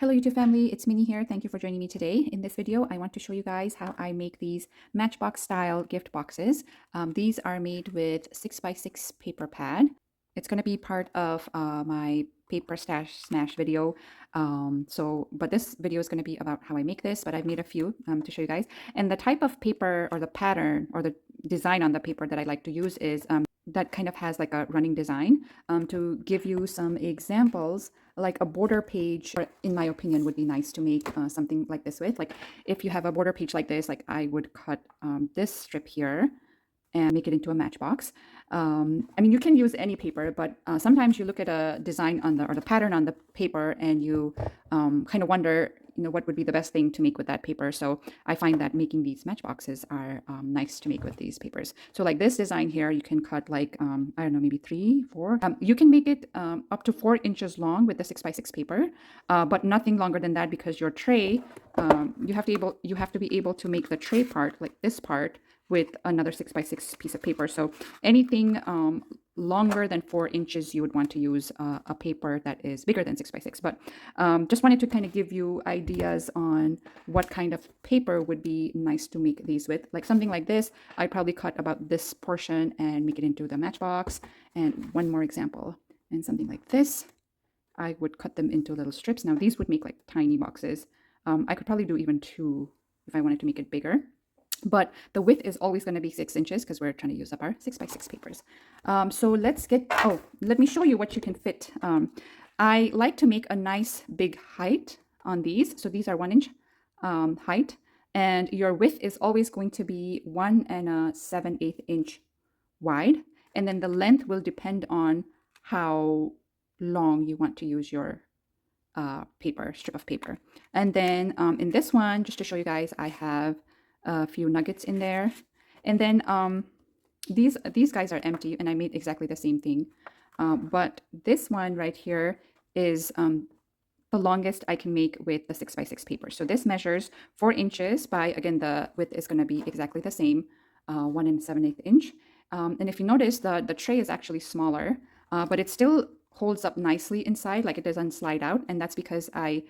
Hello YouTube family, it's Minnie here. Thank you for joining me today. In this video, I want to show you guys how I make these Matchbox style gift boxes. These are made with 6x6 paper pad. It's going to be part of my paper stash smash video. But this video is going to be about how I make this, but I've made a few to show you guys. And the type of paper or the pattern or the design on the paper that I like to use is that kind of has like a running design. To give you some examples, like a border page, or in my opinion, would be nice to make something like this with. Like if you have a border page like this, like I would cut this strip here and make it into a matchbox. I mean, you can use any paper, but sometimes you look at a design on the, or the pattern on the paper, and you kind of wonder, you know, what would be the best thing to make with that paper. So I find that making these matchboxes are nice to make with these papers. So like this design here, you can cut like, I don't know, maybe 3, 4. You can make it up to 4 inches long with the 6x6 paper, but nothing longer than that, because your tray, you have to be able to make the tray part, like this part, with another 6x6 piece of paper. So anything longer than 4 inches, you would want to use a paper that is bigger than 6x6. But just wanted to kind of give you ideas on what kind of paper would be nice to make these with. Like something like this, I'd probably cut about this portion and make it into the matchbox. And one more example, and something like this, I would cut them into little strips. Now these would make like tiny boxes. I could probably do even 2 if I wanted to make it bigger. But the width is always going to be 6 inches because we're trying to use up our 6x6 papers. So let me show you what you can fit. I like to make a nice big height on these. So these are 1 inch height, and your width is always going to be 1 7/8 inch wide. And then the length will depend on how long you want to use your strip of paper. And then in this one, just to show you guys, I have a few nuggets in there. And then these guys are empty, and I made exactly the same thing. But this one right here is the longest I can make with the 6x6 paper. So this measures 4 inches by, again, the width is going to be exactly the same, 1 7/8 inch. And if you notice, the tray is actually smaller, but it still holds up nicely inside, like it doesn't slide out. And that's because I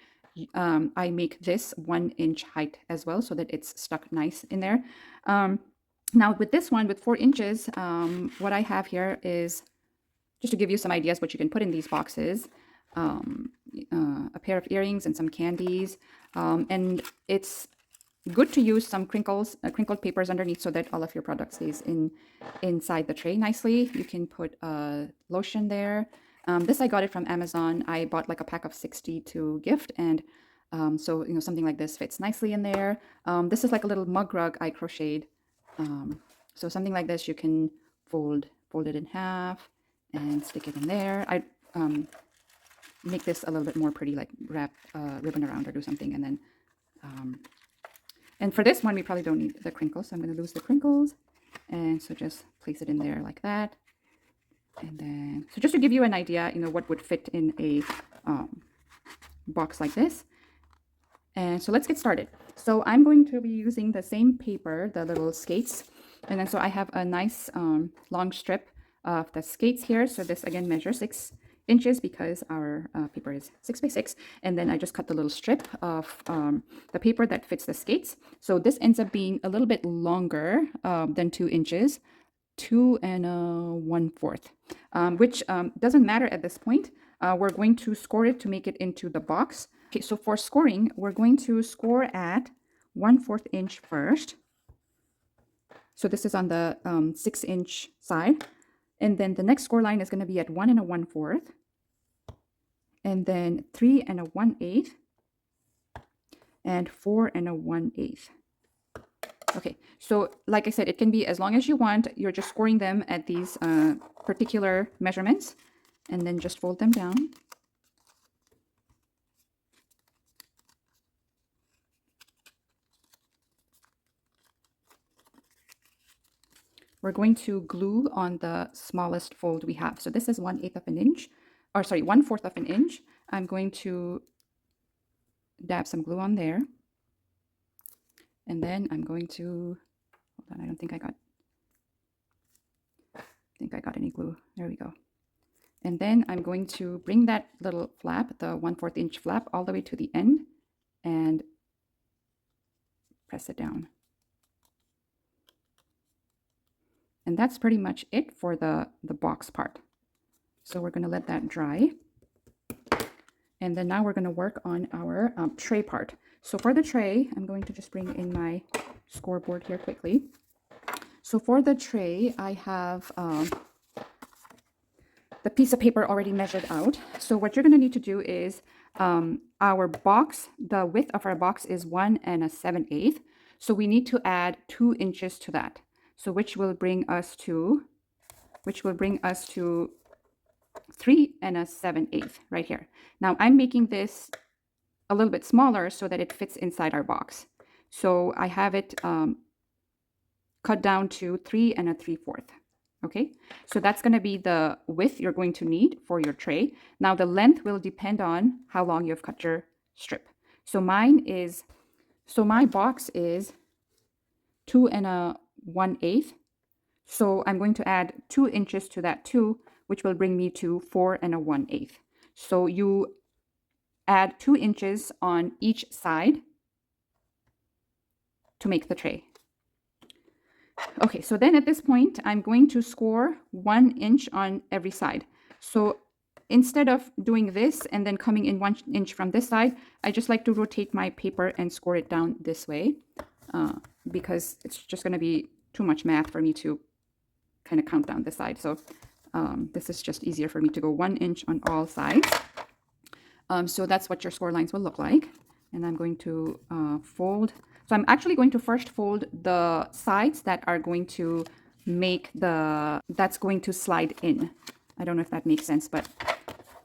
make this 1 inch height as well, so that it's stuck nice in there. Now with this one, with 4 inches, what I have here is, just to give you some ideas what you can put in these boxes, a pair of earrings and some candies. And it's good to use some crinkled papers underneath, so that all of your product stays inside the tray nicely. You can put lotion there. This I got it from Amazon. I bought like a pack of 60 to gift, and so, you know, something like this fits nicely in there. This is like a little mug rug I crocheted. So something like this, you can fold it in half and stick it in there. I make this a little bit more pretty, like wrap ribbon around or do something. And then and for this one, we probably don't need the crinkles, so I'm going to lose the crinkles, and so just place it in there like that. And then, so just to give you an idea, you know, what would fit in a box like this. And so let's get started. So I'm going to be using the same paper, the little skates. And then so I have a nice long strip of the skates here. So this again measures 6 inches because our paper is 6x6. And then I just cut the little strip of the paper that fits the skates. So this ends up being a little bit longer than 2 inches. 2 1/4, which doesn't matter at this point. We're going to score it to make it into the box. Okay, so for scoring, we're going to score at 1/4 inch first. So this is on the 6 inch side. And then the next score line is going to be at 1 1/4. And then 3 1/8. And 4 1/8. Okay, so like I said, it can be as long as you want. You're just scoring them at these particular measurements, and then just fold them down. We're going to glue on the smallest fold we have. So this is 1/8 of an inch, or sorry, 1/4 of an inch. I'm going to dab some glue on there. And then I'm going to, hold on, I don't think I got any glue. There we go. And then I'm going to bring that little flap, the 1/4 inch flap, all the way to the end and press it down. And that's pretty much it for the box part. So we're going to let that dry. And then now we're going to work on our tray part. So for the tray, I'm going to just bring in my scoreboard here quickly. So for the tray, I have the piece of paper already measured out. So what you're going to need to do is our box, the width of our box is 1 7/8. So we need to add 2 inches to that. So which will bring us to 3 7/8 right here. Now I'm making this a little bit smaller so that it fits inside our box. So I have it cut down to 3 3/4. Okay, so that's going to be the width you're going to need for your tray. Now the length will depend on how long you've cut your strip. So my box is 2 1/8. So I'm going to add 2 inches to that 2, which will bring me to 4 1/8. So you add 2 inches on each side to make the tray. Okay, so then at this point, I'm going to score 1 inch on every side. So instead of doing this and then coming in 1 inch from this side, I just like to rotate my paper and score it down this way because it's just going to be too much math for me to kind of count down this side. So this is just easier for me to go 1 inch on all sides. So that's what your score lines will look like. And I'm going to fold. So I'm actually going to first fold the sides that are going to that's going to slide in. I don't know if that makes sense, but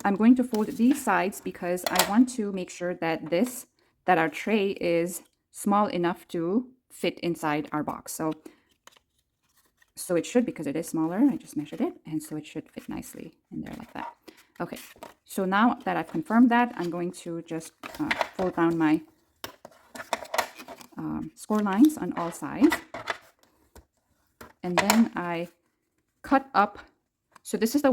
I'm going to fold these sides because I want to make sure that our tray is small enough to fit inside our box. So it should, because it is smaller, I just measured it, and so it should fit nicely in there like that. Okay, so now that I've confirmed that, I'm going to just fold down my score lines on all sides. And then I cut up. So this is the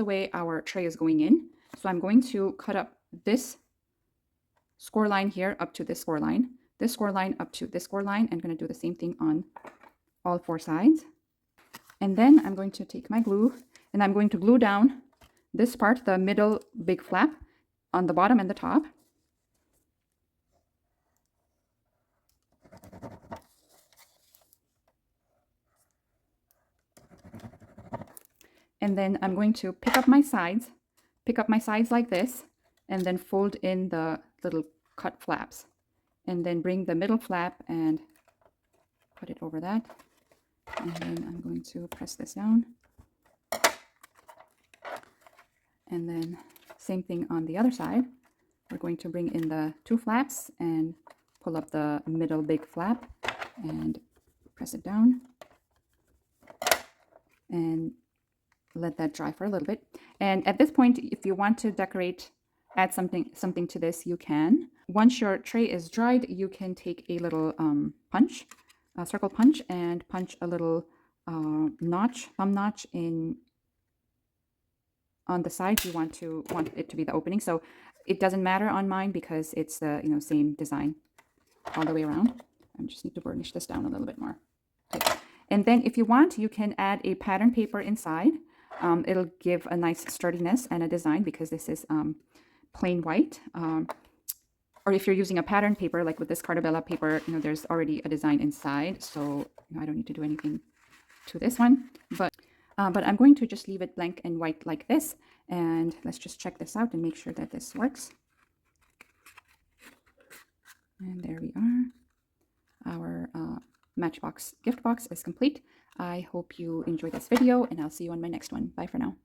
way our tray is going in. So I'm going to cut up this score line here up to this score line, this score line up to this score line. I'm going to do the same thing on all 4 sides. And then I'm going to take my glue and I'm going to glue down this part, the middle big flap, on the bottom and the top. And then I'm going to pick up my sides like this, and then fold in the little cut flaps. And then bring the middle flap and put it over that. And then I'm going to press this down. And then same thing on the other side. We're going to bring in the 2 flaps and pull up the middle big flap and press it down. And let that dry for a little bit. And at this point, if you want to decorate, add something to this, you can. Once your tray is dried, you can take a little punch, a circle punch, and punch a little thumb notch in on the side. You want it to be the opening. So it doesn't matter on mine because it's the same design all the way around. I just need to burnish this down a little bit more. Okay. And then if you want, you can add a pattern paper inside. It'll give a nice sturdiness and a design because this is plain white. Or if you're using a pattern paper, like with this Cardabella paper, there's already a design inside. So I don't need to do anything to this one. But I'm going to just leave it blank and white like this. And let's just check this out and make sure that this works. And there we are. Our Matchbox gift box is complete. I hope you enjoyed this video, and I'll see you on my next one. Bye for now.